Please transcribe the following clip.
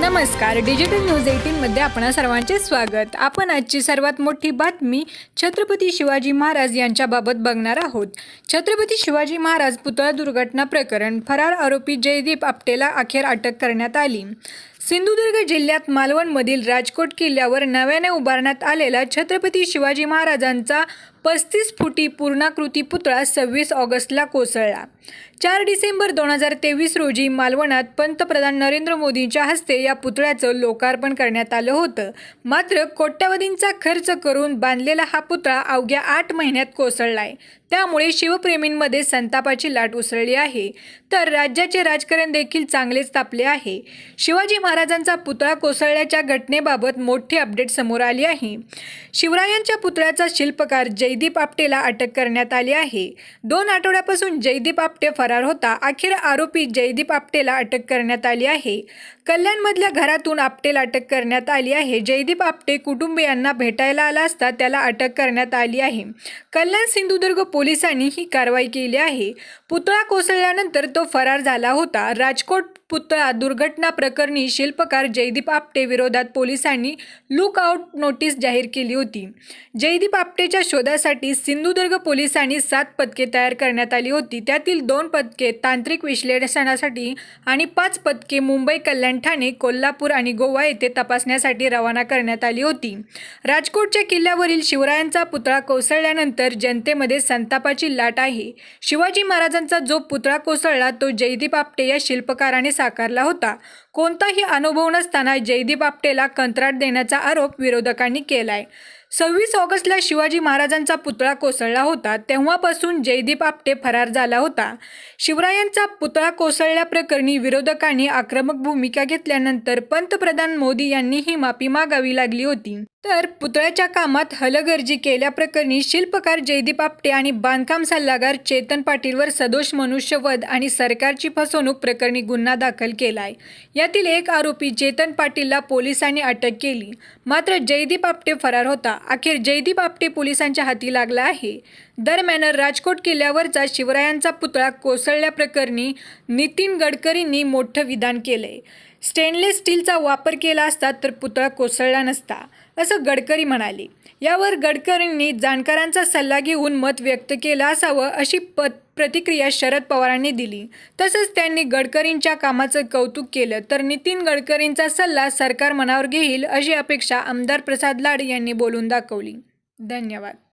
नमस्कार. Digital news 18 मध्ये आपणा सर्वांचे स्वागत. आपण आजची सर्वात मोठी बातमी छत्रपती शिवाजी महाराज यांच्याबाबत बघणार आहोत. छत्रपती शिवाजी महाराज पुतळा दुर्घटना प्रकरण फरार आरोपी जयदीप आपटेला अखेर अटक करण्यात आली. सिंधुदुर्ग जिल्ह्यात मालवणमधील राजकोट किल्ल्यावर नव्याने उभारण्यात आलेला छत्रपती शिवाजी महाराजांचा 35 फुटी पूर्णाकृती पुतळा 26 ऑगस्टला कोसळला. 4 डिसेंबर 2023 रोजी मालवणात पंतप्रधान नरेंद्र मोदींच्या हस्ते या पुतळ्याचं लोकार्पण करण्यात आलं होतं. मात्र कोट्यवधींचा खर्च करून बांधलेला हा पुतळा अवघ्या 8 महिन्यात कोसळलाय. त्यामुळे शिवप्रेमींमध्ये संतापाची लाट उसळली आहे. तर राज्याचे राजकारण देखील चांगलेच तापले आहे. शिवाजी महाराजांचा पुतळा कोसळल्याच्या घटनेबाबत मोठी अपडेट समोर आली आहे. शिवरायांच्या पुतळ्याचा शिल्पकार जयदीप आपटेला अटक करण्यात आली आहे. 2 आठवड्यापासून जयदीप आपटे फरार होता. अखेर आरोपी जयदीप आपटेला अटक करण्यात आली आहे. कल्याणमधल्या घरातून आपटेला अटक करण्यात आली आहे. जयदीप आपटे कुटुंबियांना भेटायला आला असता त्याला अटक करण्यात आली आहे. कल्याण सिंधुदुर्ग पोलिसांनी ही कारवाई केली आहे. पुतळा कोसळल्यानंतर तो फरार झाला होता. राजकोट पुतळा दुर्घटना प्रकरणी शिल्पकार जयदीप आपटे विरोधात पोलिसांनी लुक आउट नोटीस जाहीर केली होती. जयदीप आपटेच्या शोधासाठी सिंधुदुर्ग पोलिसांनी 7 पथके तयार करण्यात आली होती. त्यातील 2 पथके तांत्रिक विश्लेषणासाठी आणि 5 पथके मुंबई, कल्याण, ठाणे, कोल्हापूर आणि गोवा येथे तपासण्यासाठी रवाना करण्यात आली होती. राजकोटच्या किल्ल्यावरील शिवरायांचा पुतळा कोसळल्यानंतर जनतेमध्ये संतापाची लाट आहे. शिवाजी महाराजांचा जो पुतळा कोसळला तो जयदीप आपटे या शिल्पकाराने साकारला होता. कोणताही अनुभव नसताना जयदीप आपटेला कंत्राट देण्याचा आरोप विरोधकांनी केलाय. 26 ऑगस्टला शिवाजी महाराजांचा पुतळा कोसळला होता. तेव्हापासून जयदीप आपटे फरार झाला होता. शिवरायांचा पुतळा कोसळल्याप्रकरणी विरोधकांनी आक्रमक भूमिका घेतल्यानंतर पंतप्रधान मोदी यांनी ही माफी मागावी लागली होती. तर पुतळ्याच्या कामात हलगर्जी केल्याप्रकरणी शिल्पकार जयदीप आपटे आणि बांधकाम सल्लागार चेतन पाटीलवर सदोष मनुष्यवध आणि सरकारची फसवणूक प्रकरणी गुन्हा दाखल केलाय. यातील एक आरोपी चेतन पाटीलला पोलिसांनी अटक केली. मात्र जयदीप आपटे फरार होता. अखेर जयदीप आपटे पोलिसांच्या हाती लागला आहे. दरम्यान राजकोट किल्ल्यावरचा शिवरायांचा पुतळा कोसळल्याप्रकरणी नितीन गडकरींनी मोठं विधान केलंय. स्टेनलेस स्टीलचा वापर केला असता तर पुतळा कोसळला नसता, असं गडकरी म्हणाले. यावर गडकरींनी जाणकारांचा सल्ला घेऊन मत व्यक्त केलं असावं अशी प्रतिक्रिया शरद पवारांनी दिली. तसंच त्यांनी गडकरींच्या कामाचं कौतुक केलं. तर नितीन गडकरींचा सल्ला सरकार मनावर घेईल अशी अपेक्षा आमदार प्रसाद लाड यांनी बोलून दाखवली. धन्यवाद.